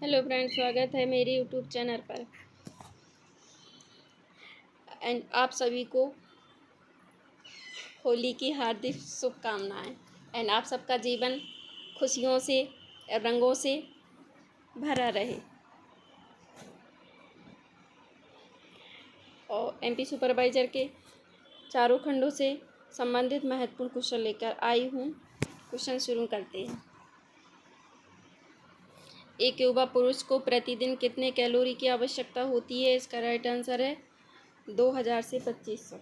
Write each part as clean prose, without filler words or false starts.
Hello friend, स्वागत है मेरे यूट्यूब चैनल पर। एंड आप सभी को होली की हार्दिक शुभकामनाएं। एंड आप सबका जीवन खुशियों से रंगों से भरा रहे। और एमपी सुपरवाइज़र के चारों खंडों से संबंधित महत्वपूर्ण क्वेश्चन लेकर आई हूँ। क्वेश्चन शुरू करते हैं। एक युवा पुरुष को प्रतिदिन कितने कैलोरी की आवश्यकता होती है? इसका राइट आंसर है 2000 से 2500।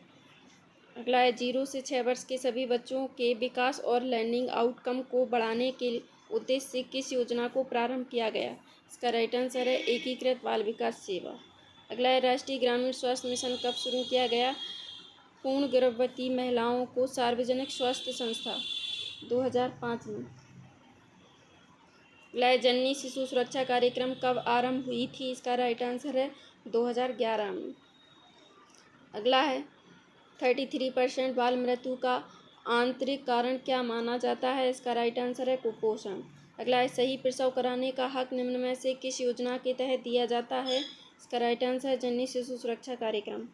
अगला है 0 से 6 वर्ष के सभी बच्चों के विकास और लर्निंग आउटकम को बढ़ाने के उद्देश्य से किस योजना को प्रारंभ किया गया? इसका राइट आंसर है एकीकृत बाल विकास सेवा। अगला है राष्ट्रीय ग्रामीण स्वास्थ्य मिशन कब शुरू किया गया? पूर्ण गर्भवती महिलाओं को सार्वजनिक स्वास्थ्य संस्था 2005 में। अगला है जननी शिशु सुरक्षा कार्यक्रम कब आरंभ हुई थी? इसका राइट आंसर है 2011 में। अगला है 33% बाल मृत्यु का आंतरिक कारण क्या माना जाता है? इसका राइट आंसर है कुपोषण। अगला है सही प्रसव कराने का हक निम्न में से किस योजना के तहत दिया जाता है? इसका राइट आंसर है जननी शिशु सुरक्षा कार्यक्रम।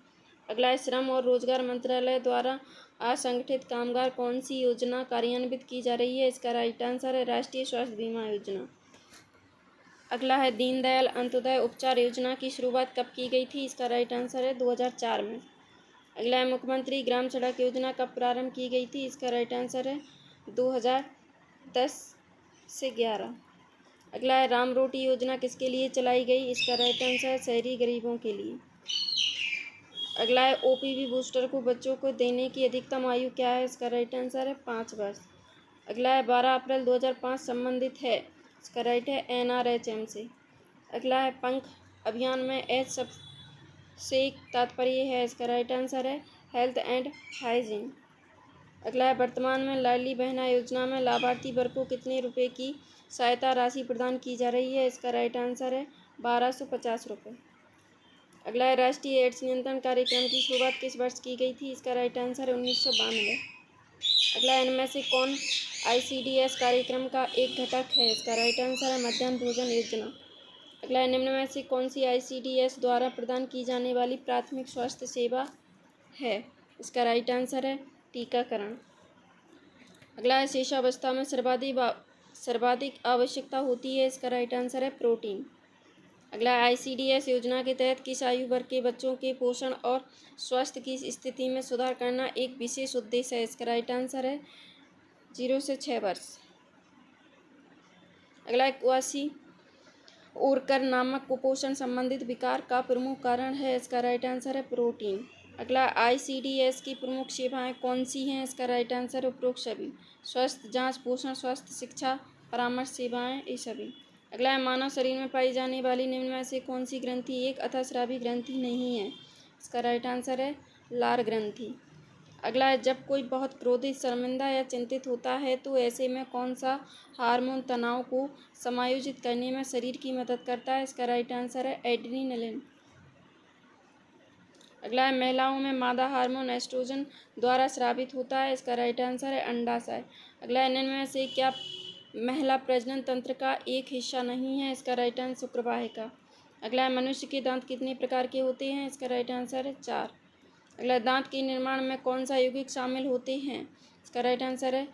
अगला है श्रम और रोजगार मंत्रालय द्वारा असंगठित कामगार कौन सी योजना कार्यान्वित की जा रही है? इसका राइट आंसर है राष्ट्रीय स्वास्थ्य बीमा योजना। अगला है दीनदयाल अंत्योदय उपचार योजना की शुरुआत कब की गई थी? इसका राइट आंसर है 2004 में। अगला है मुख्यमंत्री ग्राम सड़क योजना कब प्रारंभ की गई थी? इसका राइट आंसर है 2010 से 11। अगला है राम रोटी योजना किसके लिए चलाई गई? इसका राइट आंसर है शहरी गरीबों के लिए। अगला है ओपीवी बूस्टर को बच्चों को देने की अधिकतम आयु क्या है? इसका राइट आंसर है 5 वर्ष। अगला है 12 अप्रैल 2005 संबंधित है। इसका राइट है NRHM से। अगला है पंख अभियान में एच शब्द से तात्पर्य है। इसका राइट आंसर है हेल्थ एंड हाइजीन। अगला है वर्तमान में लाडली बहना योजना में लाभार्थी वर्ग को कितने रुपए की सहायता राशि प्रदान की जा रही है? इसका राइट आंसर है 1250 रुपये। अगला है राष्ट्रीय एड्स नियंत्रण कार्यक्रम की शुरुआत किस वर्ष की गई थी? इसका राइट आंसर है 1992। अगला इनमें से कौन ICDS कार्यक्रम का एक घटक है? इसका राइट आंसर है मध्याह्न भोजन योजना। अगला निम्न में से कौन सी ICDS द्वारा प्रदान की जाने वाली प्राथमिक स्वास्थ्य सेवा है? इसका राइट आंसर है टीकाकरण। अगला है शिशुअवस्था में सर्वाधिक आवश्यकता होती है। इसका राइट आंसर है प्रोटीन। अगला ICDS योजना के तहत किस आयु वर्ग के बच्चों के पोषण और स्वास्थ्य की स्थिति में सुधार करना एक विशेष उद्देश्य है? इसका राइट आंसर है 0 से 6 वर्ष। अगला क्वासी ओरकर नामक कुपोषण संबंधित विकार का प्रमुख कारण है? इसका राइट आंसर है प्रोटीन। अगला ICDS की प्रमुख सेवाएं कौन सी हैं? इसका राइट आंसर है उपरोक्त सभी। स्वास्थ्य जांच, पोषण, स्वास्थ्य शिक्षा, परामर्श सेवाएं, ये सभी। अगला है मानव शरीर में पाई जाने वाली निम्न में से कौन सी ग्रंथि एक अथस्रावी ग्रंथि नहीं है? इसका राइट आंसर है लार ग्रंथि। अगला है जब कोई बहुत क्रोधित, शर्मिंदा या चिंतित होता है तो ऐसे में कौन सा हार्मोन तनाव को समायोजित करने में शरीर की मदद करता है? इसका राइट आंसर है एड्रेनलिन। अगला है महिलाओं में मादा हार्मोन एस्ट्रोजन द्वारा स्रावित होता है। इसका राइट आंसर है अंडाशय। अगला है इनमें से क्या महिला प्रजनन तंत्र का एक हिस्सा नहीं है? इसका राइट आंसर शुक्रवाहिका। अगला है मनुष्य के दांत कितने प्रकार के होते हैं? इसका राइट आंसर है 4। अगला दांत के निर्माण में कौन सा यौगिक शामिल होते हैं? इसका राइट आंसर है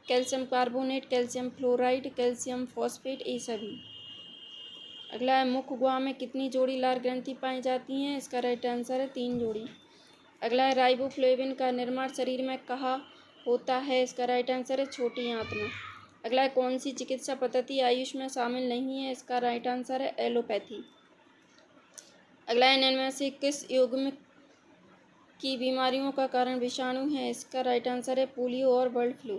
calcium carbonate, calcium fluoride, calcium phosphate, ये सभी। अगला है मुख गुहा में कितनी जोड़ी लार ग्रंथि पाई जाती हैं? इसका राइट आंसर है 3 जोड़ी। अगला है राइबोफ्लेविन का निर्माण शरीर में कहाँ होता है? इसका राइट आंसर है छोटी आंत में। अगला है कौन सी चिकित्सा पद्धति आयुष में शामिल नहीं है? इसका राइट आंसर है एलोपैथी। अगला है इनमें से किस युग्म की बीमारियों का कारण विषाणु है? इसका राइट आंसर है पोलियो और बर्ड फ्लू।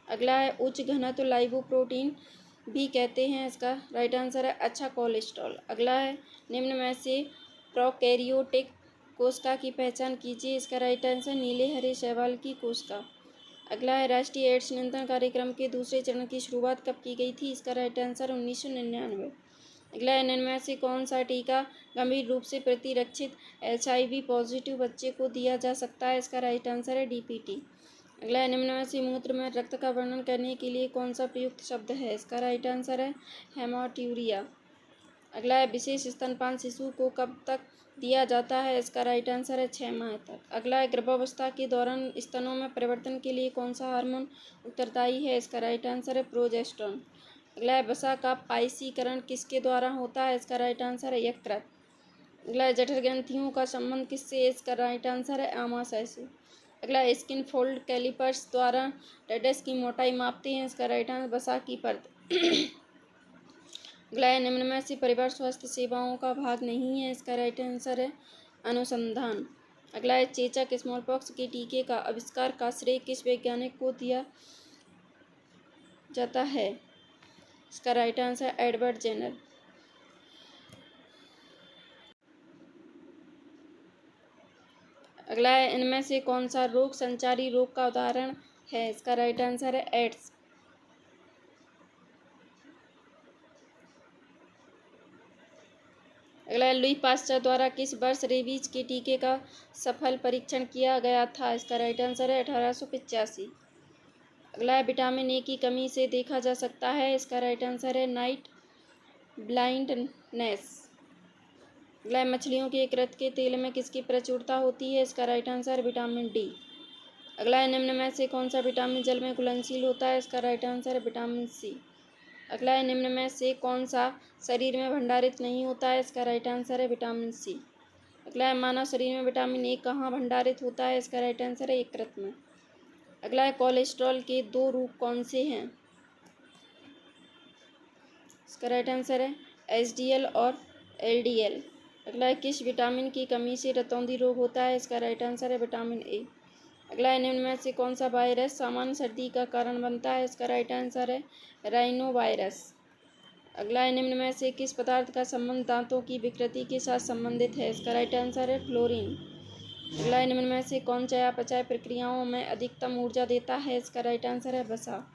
अगला है उच्च घनत्व लाइपोप्रोटीन भी कहते हैं। इसका राइट आंसर है अच्छा कोलेस्ट्रॉल। अगला है निम्न में से प्रोकैरियोटिक कोशिका की पहचान कीजिए। इसका राइट आंसर नीले हरे शैवाल की कोशिका। अगला है राष्ट्रीय एड्स नियंत्रण कार्यक्रम के दूसरे चरण की शुरुआत कब की गई थी? इसका राइट आंसर 1999। अगला है इनमें से कौन सा टीका गंभीर रूप से प्रतिरक्षित HIV पॉजिटिव बच्चे को दिया जा सकता है? इसका राइट आंसर है DPT। अगला है निम्न में से मूत्र में रक्त का वर्णन करने के लिए कौन सा प्रयुक्त शब्द है? इसका राइट आंसर है हेमाट्यूरिया। अगला है विशेष स्तनपान शिशु को कब तक दिया जाता है, इसका राइट आंसर है 6 माह तक। अगला है गर्भावस्था के दौरान स्तनों में परिवर्तन के लिए कौन सा हार्मोन उत्तरदायी है, इसका राइट आंसर है प्रोजेस्टेरोन। अगला है वसा का पाइसीकरण किसके द्वारा होता है, इसका राइट आंसर है यकृत। अगला है जठर ग्रंथियों का संबंध किससे, इसका राइट आंसर है आमाशय से। अगला है स्किन फोल्ड कैलिपर्स द्वारा टेडस की मोटाई मापते हैं, इसका राइट आंसर वसा की परत। अगला है निम्न में से परिवार स्वास्थ्य सेवाओं का भाग नहीं है, इसका राइट आंसर है अनुसंधान। अगला है चेचक स्मॉल पॉक्स के टीके का आविष्कार का श्रेय किस वैज्ञानिक को दिया जाता है, इसका राइट आंसर एडवर्ड जेनर। अगला है इनमें से कौन सा रोग संचारी रोग का उदाहरण है, इसका राइट आंसर है एड्स। अगला है लुई पास्चर द्वारा किस वर्ष रेबीज के टीके का सफल परीक्षण किया गया था, इसका राइट आंसर है 1885। अगला है विटामिन ए की कमी से देखा जा सकता है, इसका राइट आंसर है नाइट ब्लाइंडनेस। अगला है मछलियों के यकृत के तेल में किसकी प्रचुरता होती है, इसका राइट आंसर है विटामिन डी। अगला है निम्न में से कौन सा विटामिन जल में घुलनशील होता है, इसका राइट आंसर है विटामिन सी। अगला है निम्न में से कौन सा शरीर में भंडारित नहीं होता है, इसका राइट आंसर है विटामिन सी। अगला है मानव शरीर में विटामिन ए कहाँ भंडारित होता है, इसका राइट आंसर है यकृत में। अगला है कोलेस्ट्रॉल के दो रूप कौन से हैं, इसका राइट आंसर है एचडीएल और एलडीएल। अगला है किस विटामिन की कमी से रतौंधी रोग होता है, इसका राइट आंसर है विटामिन ए। अगला है निम्न में से कौन सा वायरस सामान्य सर्दी का कारण बनता है, इसका राइट आंसर है राइनो वायरस। अगला है निम्न में से किस पदार्थ का संबंध दांतों की विकृति के साथ संबंधित है, इसका राइट आंसर है फ्लोरीन। अगला है निम्न में से कौन चयापचय प्रक्रियाओं में अधिकतम ऊर्जा देता है, इसका राइट आंसर है वसा।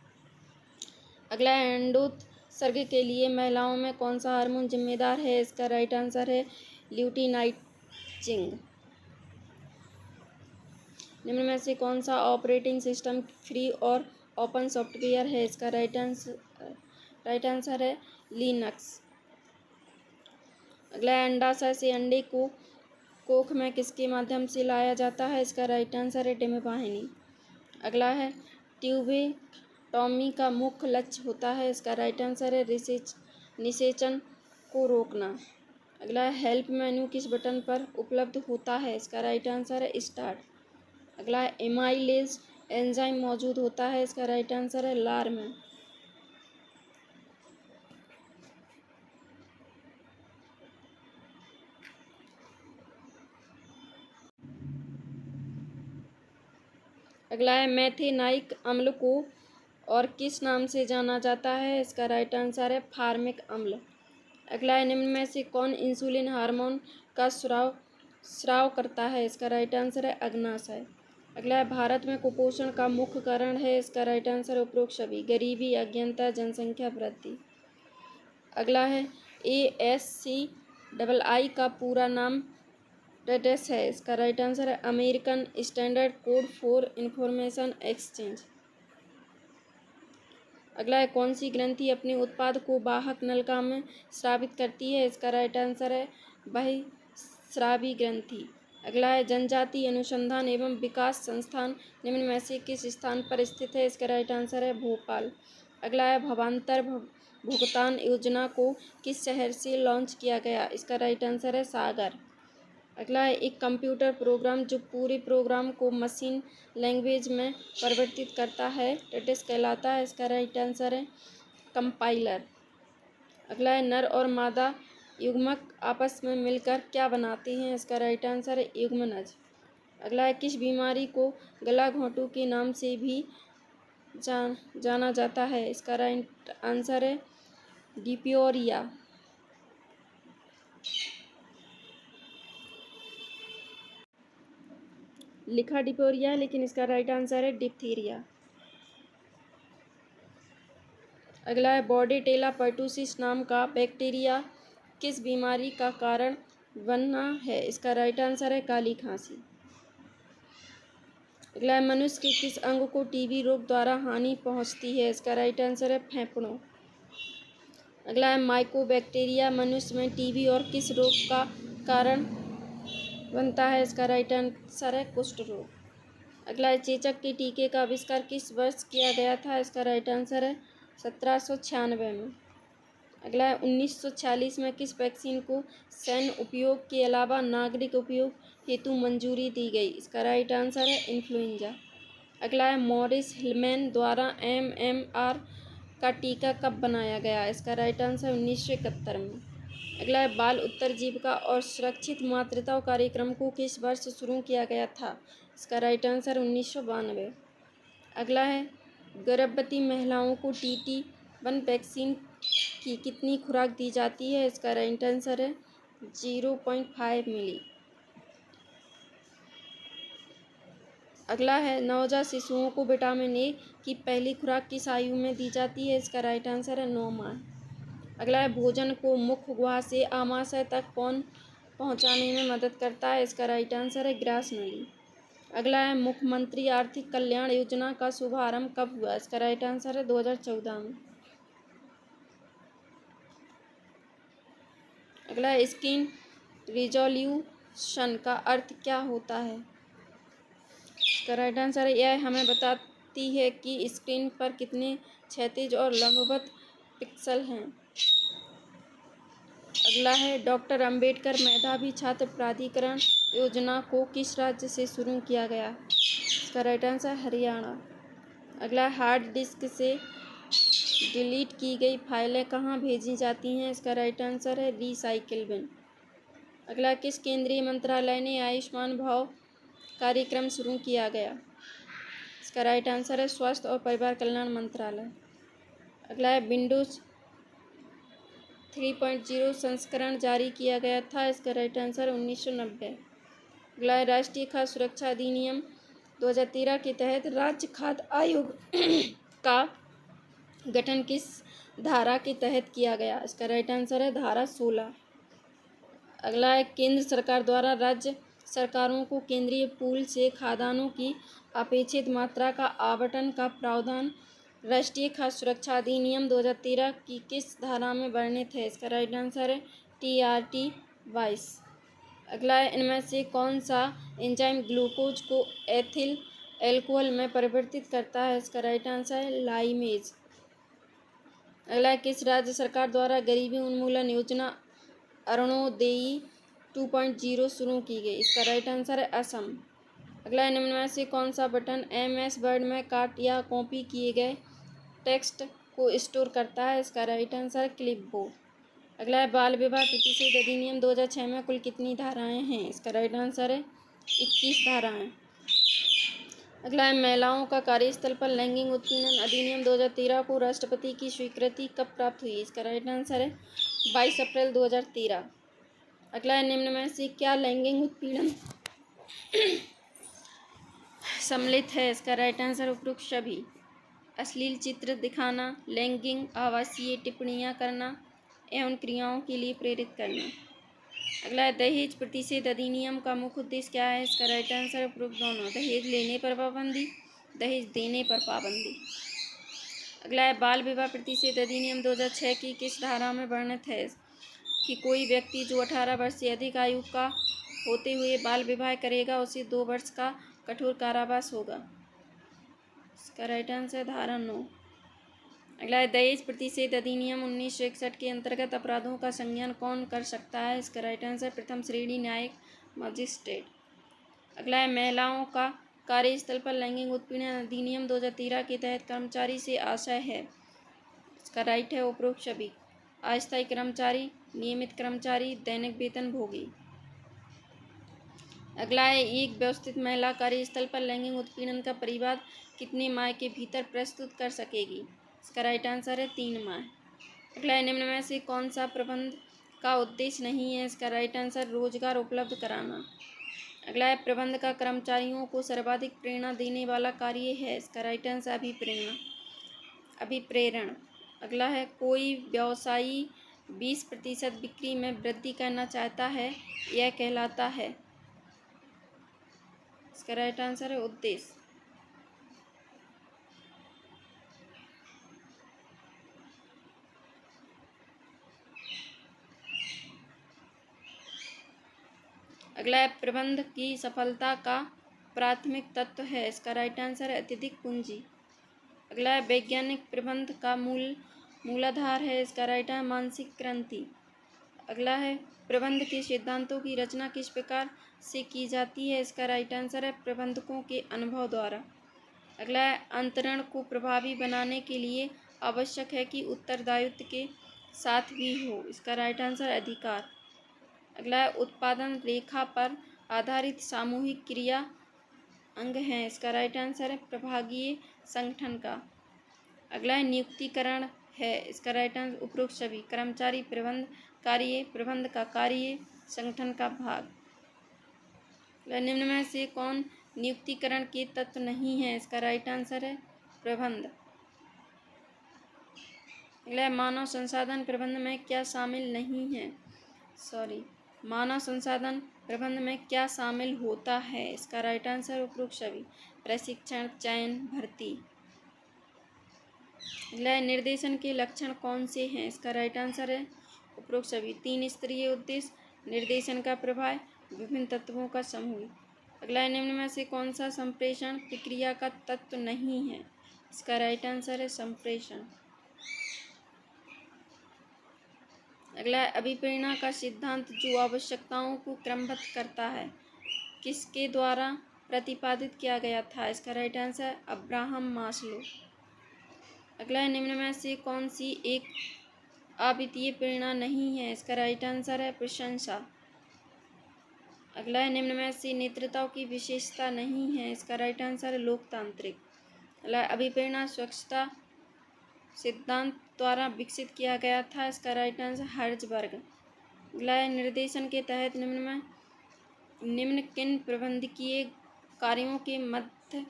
अगला है अंडोत्सर्ग के लिए महिलाओं में कौन सा हार्मोन जिम्मेदार है, इसका राइट आंसर है ल्यूटिनाइजिंग। निम्न में से कौन सा ऑपरेटिंग सिस्टम फ्री और ओपन सॉफ्टवेयर है, इसका राइट आंसर है लिनक्स। अगला है अंडाशय से अंडे को कोख में किसके माध्यम से लाया जाता है, इसका राइट आंसर है डिम्बवाहिनी। अगला है ट्यूबेक्टोमी का मुख्य लक्ष्य होता है, इसका राइट आंसर है निषेचन को रोकना। अगला है हेल्प मेन्यू किस बटन पर उपलब्ध होता है, इसका राइट आंसर है स्टार्ट। अगला है एमाइलेज एंजाइम मौजूद होता है, इसका राइट आंसर है लार में। अगला है मेथेनाइक अम्ल को और किस नाम से जाना जाता है, इसका राइट आंसर है फार्मिक अम्ल। अगला है निम्न में से कौन इंसुलिन हार्मोन का स्राव करता है, इसका राइट आंसर है अग्नाशय। अगला है भारत में कुपोषण का मुख्य कारण है, इसका राइट आंसर है उपरोक्त सभी, गरीबी, अज्ञानता, जनसंख्या वृद्धि। अगला है ASCII का पूरा नाम टेडस है, इसका राइट आंसर है American standard code for information exchange. अगला है कौन सी ग्रंथि अपने उत्पाद को वाहक नलिका में स्रावित करती है, इसका राइट आंसर है बहिस्रावी ग्रंथि। अगला है जनजाति अनुसंधान एवं विकास संस्थान निम्न में से किस स्थान पर स्थित है, इसका राइट आंसर है भोपाल। अगला है भावांतर भुगतान योजना को किस शहर से लॉन्च किया गया, इसका राइट आंसर है सागर। अगला है एक कंप्यूटर प्रोग्राम जो पूरे प्रोग्राम को मशीन लैंग्वेज में परिवर्तित करता है टेडस कहलाता है, इसका राइट आंसर है कंपाइलर। अगला है नर और मादा युग्मक आपस में मिलकर क्या बनाते हैं, इसका राइट आंसर है युग्मनज। अगला है किस बीमारी को गला घोंटू के नाम से भी जाना जाता है, इसका राइट आंसर है डिप्योरिया। लिखा डिप्योरिया है लेकिन इसका राइट आंसर है डिप्थीरिया। अगला है बॉर्डेटेला पर्टुसिस नाम का बैक्टीरिया किस बीमारी का कारण बनना है, इसका राइट आंसर है काली खांसी। अगला है मनुष्य के किस अंग को टीबी रोग द्वारा हानि पहुंचती है, इसका राइट आंसर है फेफड़ों। अगला है माइकोबैक्टीरिया मनुष्य में टीबी और किस रोग का कारण बनता है? इसका राइट आंसर है कुष्ठ रोग। अगला है चेचक के टीके का आविष्कार किस वर्ष किया गया था? इसका राइट आंसर है 1796 में। अगला है 1946 में किस वैक्सीन को सैन्य उपयोग के अलावा नागरिक उपयोग हेतु मंजूरी दी गई? इसका राइट आंसर है इन्फ्लुएंजा। अगला है मॉरिस हिलमैन द्वारा MMR का टीका कब बनाया गया? इसका राइट आंसर 1971 में। अगला है बाल उत्तरजीविका और सुरक्षित मातृत्व कार्यक्रम को किस वर्ष शुरू किया गया था? इसका राइट आंसर 1992। अगला है गर्भवती महिलाओं को TT1 वैक्सीन की कितनी खुराक दी जाती है? इसका राइट आंसर है 0.5 मिली। अगला है नवजात शिशुओं को विटामिन ए की पहली खुराक किस आयु में दी जाती है? इसका राइट आंसर है 9 माह। अगला है भोजन को मुख गुहा से आमाशय तक कौन पहुंचाने में मदद करता है? इसका राइट आंसर है ग्रास नली। अगला है मुख्यमंत्री आर्थिक कल्याण योजना का शुभारंभ कब हुआ? इसका राइट आंसर है 2014 में। अगला है स्क्रीन रिजोल्यूशन का अर्थ क्या होता है? इसका राइट आंसर है यह हमें बताती है कि स्क्रीन पर कितने क्षैतिज और लंबवत पिक्सल हैं। अगला है डॉक्टर अंबेडकर मेधावी छात्र प्राधिकरण योजना को किस राज्य से शुरू किया गया? इसका राइट आंसर हरियाणा। अगला हार्ड डिस्क से डिलीट की गई फाइलें कहाँ भेजी जाती हैं? इसका राइट आंसर है रिसाइकिल बिन। अगला किस केंद्रीय मंत्रालय ने आयुष्मान भाव कार्यक्रम शुरू किया गया? इसका राइट आंसर है स्वास्थ्य और परिवार कल्याण मंत्रालय। अगला है विंडोज 3.0 संस्करण जारी किया गया था? इसका राइट आंसर 1990। अगला है राष्ट्रीय खाद्य सुरक्षा अधिनियम 2013 के तहत राज्य खाद्य आयोग का गठन किस धारा के तहत किया गया? इसका राइट आंसर है धारा 16। अगला है केंद्र सरकार द्वारा राज्य सरकारों को केंद्रीय पूल से खाद्यान्नों की अपेक्षित मात्रा का आवंटन का प्रावधान राष्ट्रीय खाद्य सुरक्षा अधिनियम 2013 की किस धारा में वर्णित है? इसका राइट आंसर है TRT 22। अगला है इनमें से कौन सा एंजाइम ग्लूकोज को एथिल एल्कोहल में परिवर्तित करता है? इसका राइट आंसर है लाइमेज। अगला है किस राज्य सरकार द्वारा गरीबी उन्मूलन योजना अरुणोदयी 2.0 शुरू की गई? इसका राइट आंसर है असम। अगला निम्न में से कौन सा बटन MS वर्ड में काट या कॉपी किए गए टेक्स्ट को स्टोर करता है? इसका राइट आंसर है क्लिपबोर्ड। अगला है बाल विवाह प्रतिषेध अधिनियम 2006 में कुल कितनी धाराएं हैं? इसका राइट आंसर है 21 धाराएं। अगला है महिलाओं का कार्यस्थल पर लैंगिक उत्पीड़न अधिनियम 2013 को राष्ट्रपति की स्वीकृति कब प्राप्त हुई? इसका राइट आंसर है 22 अप्रैल 2013। अगला है निम्न में से क्या लैंगिक उत्पीड़न सम्मिलित है? इसका राइट आंसर उपरोक्त सभी। अश्लील चित्र दिखाना, लैंगिक आवासीय टिप्पणियां करना एवं क्रियाओं के लिए प्रेरित करना। अगला है दहेज प्रतिषेध अधिनियम का मुख्य उद्देश्य क्या है? इसका राइट आंसर है उपरोक्त दोनों। दहेज लेने पर पाबंदी, दहेज देने पर पाबंदी। अगला है बाल विवाह प्रतिषेध अधिनियम 2006 की किस धारा में वर्णित है कि कोई व्यक्ति जो 18 वर्ष से अधिक आयु का होते हुए बाल विवाह करेगा उसे 2 वर्ष का कठोर कारावास होगा? इसका राइट आंसर धारा 9। अगला है दहेज प्रतिषेध अधिनियम 1961 के अंतर्गत अपराधों का संज्ञान कौन कर सकता है? इसका राइट आंसर प्रथम श्रेणी न्यायिक मजिस्ट्रेट। अगला है महिलाओं का कार्यस्थल पर लैंगिक उत्पीड़न अधिनियम 2013 के तहत कर्मचारी से आशय है? इसका राइट है उपरोक्त सभी। अस्थायी कर्मचारी, नियमित कर्मचारी, दैनिक वेतनभोगी। अगला है एक व्यवस्थित महिला कार्यस्थल पर लैंगिक उत्पीड़न का परिवाद कितने माह के भीतर प्रस्तुत कर सकेगी? इसका राइट आंसर है 3 माह। अगला है निम्न में से कौन सा प्रबंध का उद्देश्य नहीं है? इसका राइट आंसर रोजगार उपलब्ध कराना। अगला है प्रबंध का कर्मचारियों को सर्वाधिक प्रेरणा देने वाला कार्य है? इसका राइट आंसर अभिप्रेरण। अगला है कोई व्यवसायी 20% बिक्री में वृद्धि करना चाहता है, यह कहलाता है? इसका राइट आंसर है उद्देश्य। अगला है प्रबंध की सफलता का प्राथमिक तत्व है, इसका राइट आंसर है अत्यधिक पूंजी। अगला है वैज्ञानिक प्रबंध का मूलाधार है, इसका राइट है मानसिक क्रांति। अगला है प्रबंध के सिद्धांतों की रचना किस प्रकार से की जाती है, इसका राइट आंसर है प्रबंधकों के अनुभव द्वारा। अगला है अंतरण को प्रभावी बनाने के लिए आवश्यक है कि उत्तरदायित्व के साथ भी हो, इसका राइट आंसर अधिकार। अगला है उत्पादन रेखा पर आधारित सामूहिक क्रिया अंग हैं, इसका राइट आंसर है प्रभागीय संगठन का। अगला है नियुक्तिकरण है, इसका राइट आंसर उपरोक्त सभी कर्मचारी प्रबंध कार्य प्रबंध का कार्य संगठन का भाग। निम्न में से कौन नियुक्तिकरण के तत्व नहीं है, इसका राइट आंसर है प्रबंध। अगला मानव संसाधन प्रबंध में क्या शामिल नहीं है, मानव संसाधन प्रबंध में क्या शामिल होता है, इसका राइट आंसर उपरोक्त सभी प्रशिक्षण चयन भर्ती। अगला निर्देशन के लक्षण कौन से हैं, इसका राइट आंसर है उपरोक्त सभी 3 स्तरीय उद्देश्य निर्देशन का प्रभाव विभिन्न तत्वों का समूह। अगला निम्न में से कौन सा संप्रेषण प्रक्रिया का तत्व नहीं है, इसका राइट आंसर है संप्रेषण। अगला अभिप्रेरणा का सिद्धांत जो आवश्यकताओं को क्रमबद्ध करता है किसके द्वारा प्रतिपादित किया गया था, इसका राइट आंसर अब्राहम मास्लो। अगला निम्न में से कौन सी एक अद्वितीय प्रेरणा नहीं है, इसका राइट आंसर है प्रशंसा। अगला निम्न में से नेतृत्व की विशेषता नहीं है, इसका राइट आंसर है लोकतांत्रिक। अगला अभिप्रेरणा स्वच्छता सिद्धांत द्वारा विकसित किया गया था, इसका राइट आंसर हर्जबर्ग। अगला निर्देशन के तहत निम्न किन प्रबंधकीय कार्यों के मध्य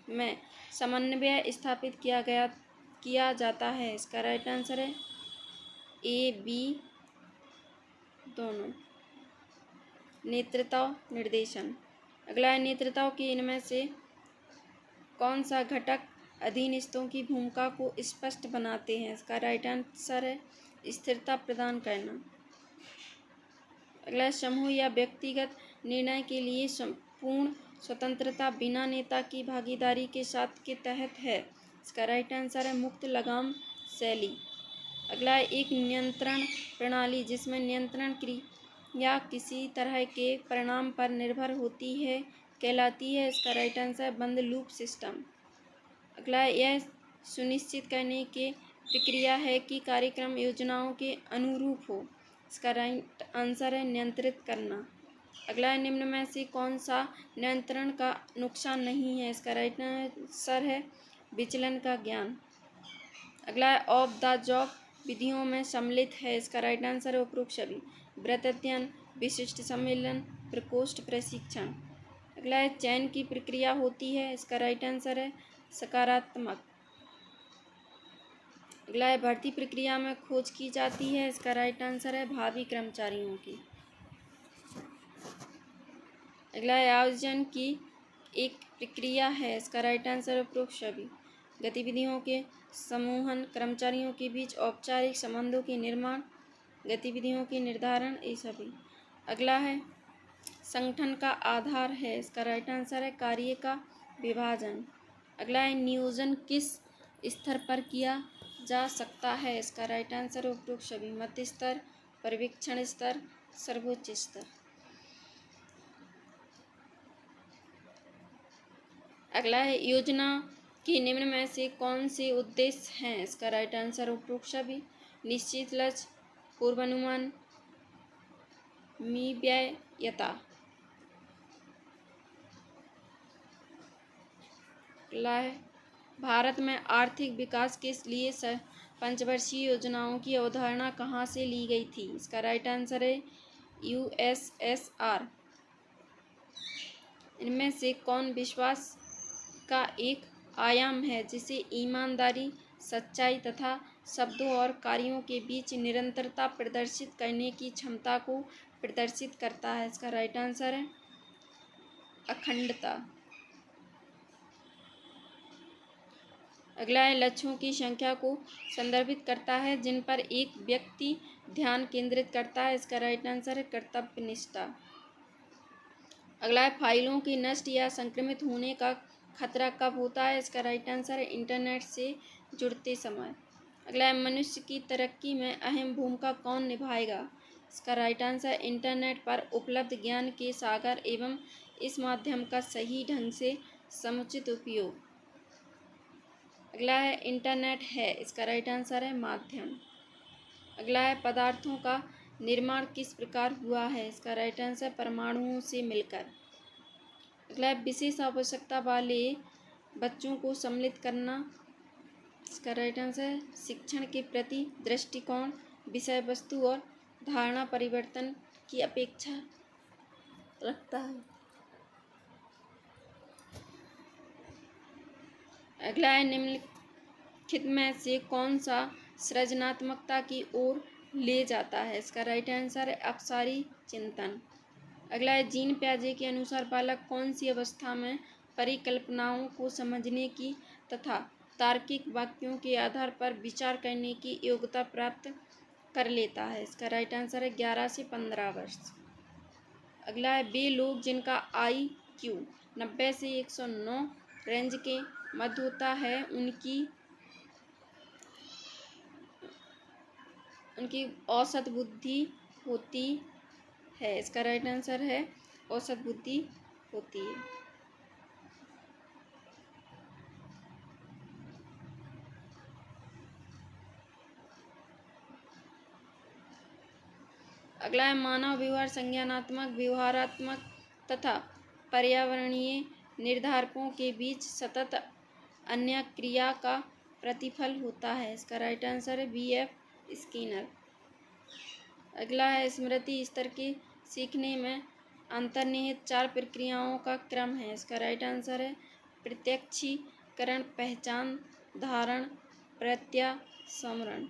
में समन्वय स्थापित किया जाता है, इसका राइट आंसर है ए बी दोनों। नेतृत्व निर्देशन। अगला नेतृत्व के इनमें से कौन सा घटक अधीनस्थों की भूमिका को स्पष्ट बनाते हैं, इसका राइट आंसर है स्थिरता प्रदान करना। अगला समूह या व्यक्तिगत निर्णय के लिए संपूर्ण स्वतंत्रता बिना नेता की भागीदारी के साथ के तहत है, इसका राइट आंसर है मुक्त लगाम शैली। अगला एक नियंत्रण प्रणाली जिसमें नियंत्रण क्रिया किसी तरह के परिणाम पर निर्भर होती है कहलाती है, इसका राइट आंसर है बंद लूप सिस्टम। अगला यह सुनिश्चित करने की प्रक्रिया है कि कार्यक्रम योजनाओं के अनुरूप हो, इसका राइट आंसर है नियंत्रित करना। अगला निम्न में से कौन सा नियंत्रण का नुकसान नहीं है, इसका राइट आंसर है विचलन का ज्ञान। अगला ऑफ द जॉब विधियों में सम्मिलित है, इसका राइट आंसर है उपरोक्त सभी व्रत अध्ययन विशिष्ट सम्मेलन प्रकोष्ठ प्रशिक्षण। अगला चयन की प्रक्रिया होती है, इसका राइट आंसर है सकारात्मक। अगला भर्ती प्रक्रिया में खोज की जाती है, इसका राइट आंसर है भावी कर्मचारियों की। अगला आयोजन की एक प्रक्रिया है, इसका राइट आंसर उपरोक्त सभी गतिविधियों के समूहन कर्मचारियों के बीच औपचारिक संबंधों के निर्माण गतिविधियों के निर्धारण ये सभी। अगला है संगठन का आधार है, इसका राइट आंसर है कार्य का विभाजन। अगला है नियोजन किस स्तर पर किया जा सकता है, इसका राइट आंसर उपरोक्त सभी मध्य स्तर पर्यवेक्षण स्तर सर्वोच्च स्तर। अगला है योजना के निम्न में से कौन से उद्देश्य हैं, इसका राइट आंसर उपरोक्त सभी निश्चित लक्ष्य पूर्वानुमान मितव्ययता। अगला है भारत में आर्थिक विकास के लिए पंचवर्षीय योजनाओं की अवधारणा कहाँ से ली गई थी, इसका राइट आंसर है USSR। इनमें से कौन विश्वास का एक आयाम है जिसे ईमानदारी सच्चाई तथा शब्दों और कार्यों के बीच निरंतरता प्रदर्शित करने की क्षमता को प्रदर्शित करता है, इसका राइट आंसर है अखंडता। अगला है लक्ष्यों की संख्या को संदर्भित करता है जिन पर एक व्यक्ति ध्यान केंद्रित करता है, इसका राइट आंसर है कर्तव्यनिष्ठा। अगला है फाइलों के नष्ट या संक्रमित होने का खतरा कब होता है? इसका राइट आंसर है इंटरनेट से जुड़ते समय। अगला है मनुष्य की तरक्की में अहम भूमिका कौन निभाएगा? इसका राइट आंसर है इंटरनेट पर उपलब्ध ज्ञान के सागर एवं इस माध्यम का सही ढंग से समुचित उपयोग। अगला है इंटरनेट है, इसका राइट आंसर है माध्यम। अगला है पदार्थों का निर्माण किस प्रकार हुआ है? इसका राइट आंसर परमाणुओं से मिलकर। अगला है विशेष आवश्यकता वाले बच्चों को सम्मिलित करना। इसका राइट आंसर है शिक्षण के प्रति दृष्टिकोण, विषय वस्तु और धारणा परिवर्तन की अपेक्षा रखता है। अगला है निम्नलिखित में से कौन सा सृजनात्मकता की ओर ले जाता है? इसका राइट आंसर है अपसारी चिंतन। अगला है जीन प्याजे के अनुसार बालक कौन सी अवस्था में परिकल्पनाओं को समझने की तथा तार्किक वाक्यों के आधार पर विचार करने की योग्यता प्राप्त कर लेता है? इसका राइट आंसर है 11 से 15 वर्ष। अगला है वे लोग जिनका IQ 90 से 109 रेंज के मध्य होता है उनकी औसत बुद्धि होती है। इसका राइट आंसर है औसत बुद्धि होती है। अगला है मानव व्यवहार संज्ञानात्मक, व्यवहारात्मक तथा पर्यावरणीय निर्धारकों के बीच सतत अन्य क्रिया का प्रतिफल होता है। इसका राइट आंसर है BF स्किनर। अगला है स्मृति स्तर के सीखने में अंतर्निहित 4 प्रक्रियाओं का क्रम है। इसका राइट आंसर है प्रत्यक्षीकरण, पहचान, धारण, प्रत्यास्मरण।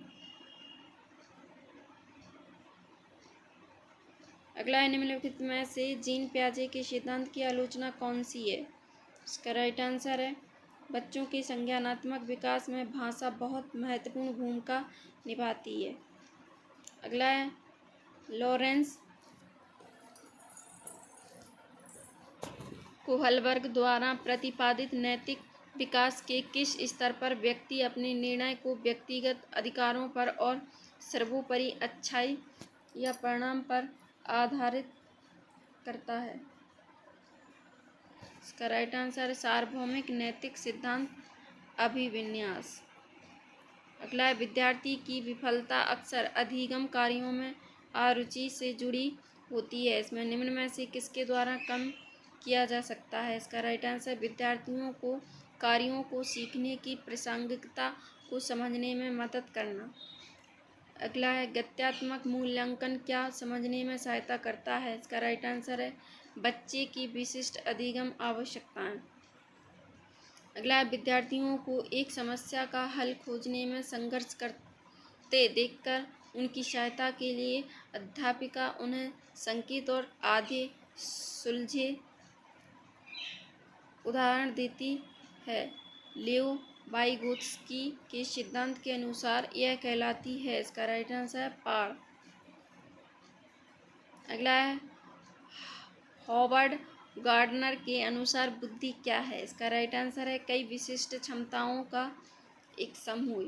अगला है निम्नलिखित में से जीन प्याजे के सिद्धांत की आलोचना कौन सी है? इसका राइट आंसर है बच्चों के संज्ञानात्मक विकास में भाषा बहुत महत्वपूर्ण भूमिका निभाती है। अगला है लॉरेंस कोहलबर्ग द्वारा प्रतिपादित नैतिक विकास के किस स्तर पर व्यक्ति अपने निर्णय को व्यक्तिगत अधिकारों पर और सर्वोपरि अच्छाई या परिणाम पर आधारित करता है? इसका राइट आंसर है सार्वभौमिक नैतिक सिद्धांत अभिविन्यास। अगला है विद्यार्थी की विफलता अक्सर अधिगम कार्यों में अरुचि से जुड़ी होती है। इसमें निम्न में से किसके द्वारा कम किया जा सकता है? इसका राइट आंसर विद्यार्थियों को कार्यों को सीखने की प्रासंगिकता को समझने में मदद करना। अगला है गत्यात्मक मूल्यांकन क्या समझने में सहायता करता है? इसका राइट आंसर है बच्चे की विशिष्ट अधिगम आवश्यकताएं। अगला है विद्यार्थियों को एक समस्या का हल खोजने में संघर्ष करते देखकर उनकी सहायता के लिए अध्यापिका उन्हें संकेत और आधे सुलझे उदाहरण देती है। लियो वाइगोत्स्की के सिद्धांत के अनुसार यह कहलाती है। इसका राइट आंसर है पाड़। अगला है हॉवर्ड गार्डनर के अनुसार बुद्धि क्या है? इसका राइट आंसर है कई विशिष्ट क्षमताओं का एक समूह।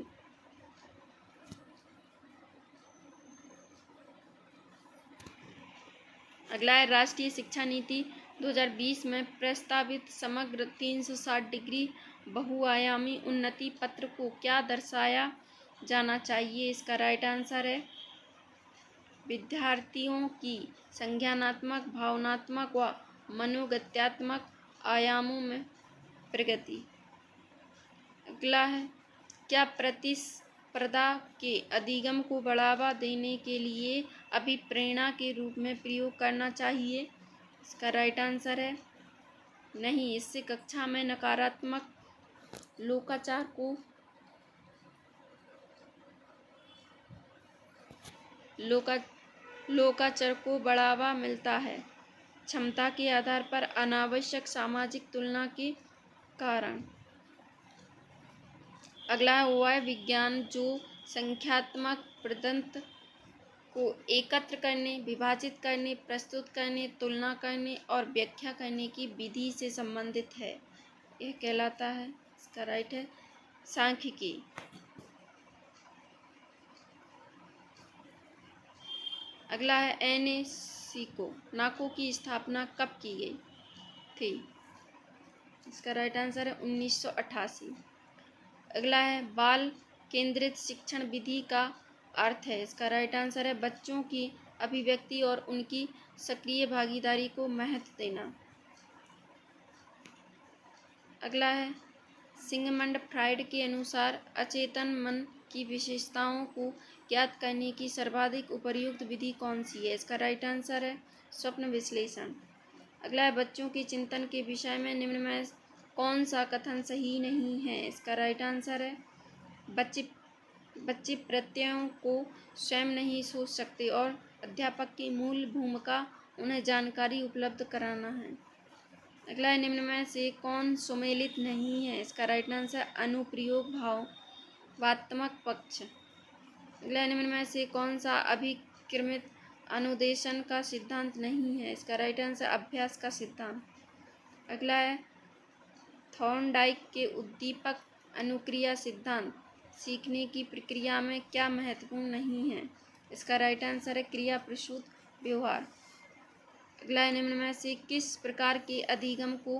अगला है राष्ट्रीय शिक्षा नीति 2020 में प्रस्तावित समग्र 360 डिग्री बहुआयामी उन्नति पत्र को क्या दर्शाया जाना चाहिए? इसका राइट आंसर है विद्यार्थियों की संज्ञानात्मक, भावनात्मक व मनोगत्यात्मक आयामों में प्रगति। अगला है क्या प्रतिस्पर्धा के अधिगम को बढ़ावा देने के लिए अभिप्रेरणा के रूप में प्रयोग करना चाहिए? इसका राइट आंसर है नहीं, इससे कक्षा में नकारात्मक लोकाचार को बढ़ावा मिलता है, क्षमता के आधार पर अनावश्यक सामाजिक तुलना के कारण। अगला है वह विज्ञान जो संख्यात्मक को एकत्र करने, विभाजित करने, प्रस्तुत करने, तुलना करने और व्याख्या करने की विधि से संबंधित है। यह कहलाता है, इसका राइट है सांख्यिकी। अगला है नाको की स्थापना कब की गई थी? इसका राइट आंसर है 1988। अगला है बाल केंद्रित शिक्षण विधि का अर्थ है। इसका राइट आंसर है बच्चों की अभिव्यक्ति और उनकी सक्रिय भागीदारी को महत्व देना। अगला है सिगमंड फ्राइड के अनुसार अचेतन मन की विशेषताओं को ज्ञात करने की सर्वाधिक उपयुक्त विधि कौन सी है? इसका राइट आंसर है स्वप्न विश्लेषण। अगला है बच्चों के चिंतन के विषय में निम्न में कौन सा कथन सही नहीं है? इसका राइट आंसर है बच्चे प्रत्ययों को स्वयं नहीं सोच सकते और अध्यापक की मूल भूमिका उन्हें जानकारी उपलब्ध कराना है। अगला है निम्न में से कौन सुमेलित नहीं है? इसका राइट आंसर अनुप्रयोग भावात्मक पक्ष। अगला है निम्न में से कौन सा अभिक्रमित अनुदेशन का सिद्धांत नहीं है? इसका राइट आंसर अभ्यास का सिद्धांत। अगला है थॉर्नडाइक के उद्दीपक अनुक्रिया सिद्धांत सीखने की प्रक्रिया में क्या महत्वपूर्ण नहीं है? इसका राइट आंसर है क्रिया प्रसूत व्यवहार। अगला है निम्न में से किस प्रकार के अधिगम को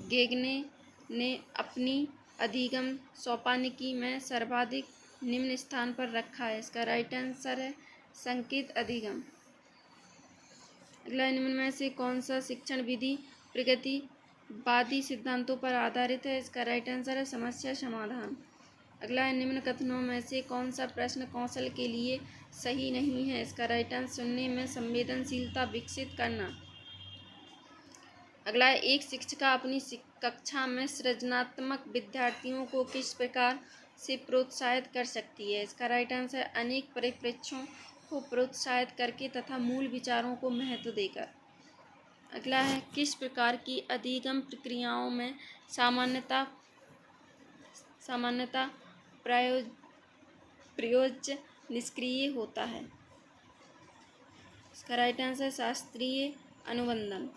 गेगने ने अपनी अधिगम सोपानिकी में सर्वाधिक निम्न स्थान पर रखा है? इसका राइट आंसर है संकेत अधिगम। अगला है निम्न में से कौन सा शिक्षण विधि प्रगतिवादी सिद्धांतों पर आधारित है? इसका राइट आंसर है समस्या समाधान। अगला है निम्न कथनों में से कौन सा प्रश्न कौशल के लिए सही नहीं है? इसका राइट आंसर सुनने में संवेदनशीलता विकसित करना। अगला है एक शिक्षिका अपनी कक्षा में सृजनात्मक विद्यार्थियों को किस प्रकार से प्रोत्साहित कर सकती है? इसका राइट आंसर अनेक परिप्रेक्ष्यों को प्रोत्साहित करके तथा मूल विचारों को महत्व देकर। अगला है किस प्रकार की अधिगम प्रक्रियाओं में सामान्यता प्रयोज्य निष्क्रिय होता है? इसका राइट आंसर शास्त्रीय अनुबंधन।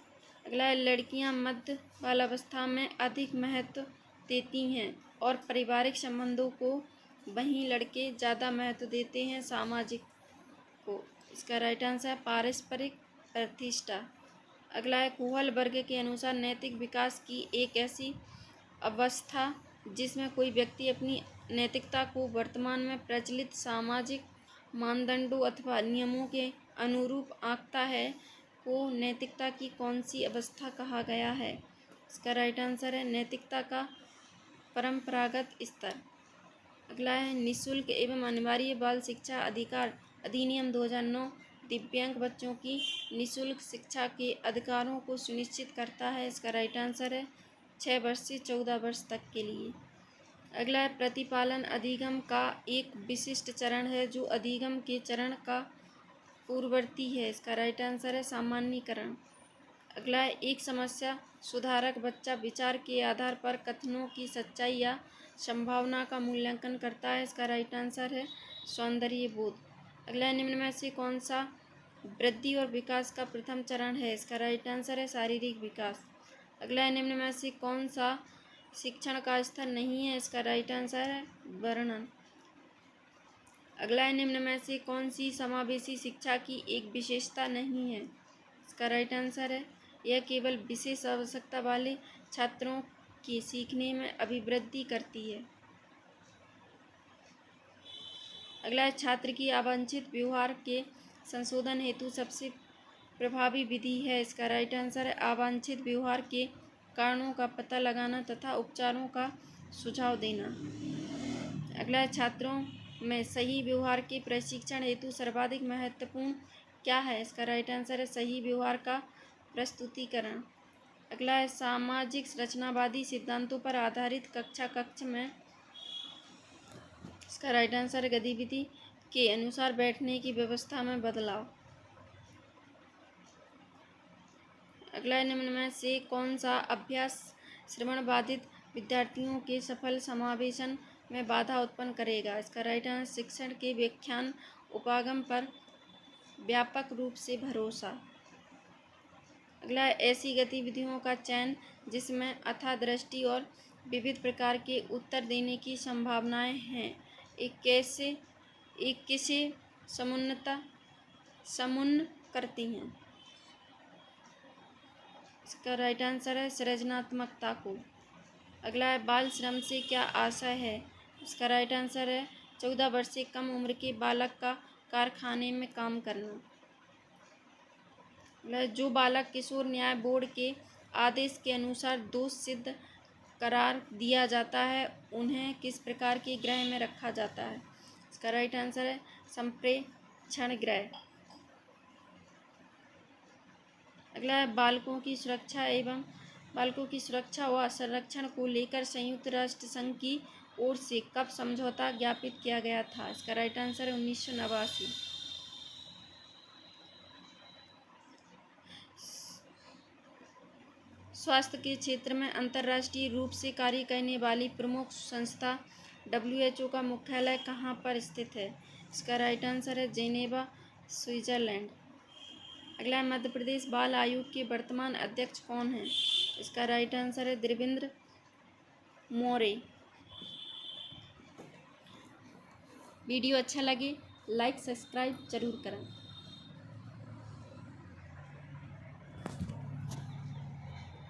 अगला है लड़कियां मध्य बालावस्था में अधिक महत्व देती हैं और पारिवारिक संबंधों को, वहीं लड़के ज़्यादा महत्व देते हैं सामाजिक को। इसका राइट आंसर है पारस्परिक प्रतिष्ठा। अगला है कोहल वर्ग के अनुसार नैतिक विकास की एक ऐसी अवस्था जिसमें कोई व्यक्ति अपनी नैतिकता को वर्तमान में प्रचलित सामाजिक मानदंडों अथवा नियमों के अनुरूप आंकता है को नैतिकता की कौन सी अवस्था कहा गया है? इसका राइट आंसर है नैतिकता का परंपरागत स्तर। अगला है निःशुल्क एवं अनिवार्य बाल शिक्षा अधिकार अधिनियम 2009 दिव्यांग बच्चों की निःशुल्क शिक्षा के अधिकारों को सुनिश्चित करता है। इसका राइट आंसर है 6 वर्ष से 14 वर्ष तक के लिए। अगला है प्रतिपालन अधिगम का एक विशिष्ट चरण है जो अधिगम के चरण का पूर्ववर्ती है। इसका राइट आंसर है सामान्यीकरण। अगला है एक समस्या सुधारक बच्चा विचार के आधार पर कथनों की सच्चाई या संभावना का मूल्यांकन करता है। इसका राइट आंसर है सौंदर्य बोध। अगला है निम्न में से कौन सा वृद्धि और विकास का प्रथम चरण है? इसका राइट आंसर है शारीरिक विकास। अगला है निम्न में से कौन सा शिक्षण का स्तर नहीं है? इसका राइट आंसर है वर्णन। अगला है निम्न में से कौन सी समावेशी शिक्षा की एक विशेषता नहीं है? इसका राइट आंसर है यह केवल विशेष आवश्यकता वाले छात्रों के सीखने में अभिवृद्धि करती है। अगला है छात्र की अवांछित व्यवहार के संशोधन हेतु सबसे प्रभावी विधि है। इसका राइट आंसर है अवांछित व्यवहार के कारणों का पता लगाना तथा उपचारों का सुझाव देना। अगला है छात्रों में सही व्यवहार के प्रशिक्षण हेतु सर्वाधिक महत्वपूर्ण क्या है? इसका राइट आंसर है सही व्यवहार का प्रस्तुतिकरण। अगला है सामाजिक रचनावादी सिद्धांतों पर आधारित कक्ष में। इसका राइट आंसर है गतिविधि के अनुसार बैठने की व्यवस्था में बदलाव। अगला है निम्न में से कौन सा अभ्यास श्रवण बाधित विद्यार्थियों के सफल समावेशन में बाधा उत्पन्न करेगा? इसका राइट आंसर शिक्षण के व्याख्यान उपागम पर व्यापक रूप से भरोसा। अगला है ऐसी गतिविधियों का चयन जिसमें अथाह दृष्टि और विविध प्रकार के उत्तर देने की संभावनाएं हैं। एक किसे समुन्न करती हैं। इसका राइट आंसर है सृजनात्मकता को। अगला है बाल श्रम से क्या आशय है। इसका राइट आंसर है 14 वर्ष से कम उम्र के बालक का कारखाने में काम करना। जो बालक किशोर न्याय बोर्ड के आदेश के अनुसार दोष सिद्ध करार दिया जाता है उन्हें किस प्रकार के गृह में रखा जाता है। इसका राइट आंसर है संप्रेक्षण गृह। अगला है बालकों की सुरक्षा व संरक्षण को लेकर संयुक्त राष्ट्र संघ की ओर से कब समझौता ज्ञापित किया गया था। इसका राइट आंसर है 1989। स्वास्थ्य के क्षेत्र में अंतर्राष्ट्रीय रूप से कार्य करने वाली प्रमुख संस्था WHO का मुख्यालय कहाँ पर स्थित है। इसका राइट आंसर है जेनेवा, स्विट्जरलैंड। अगला मध्य प्रदेश बाल आयोग के वर्तमान अध्यक्ष कौन हैं। इसका राइट आंसर है देवेंद्र मौर्य। वीडियो अच्छा लगे लाइक सब्सक्राइब जरूर करें।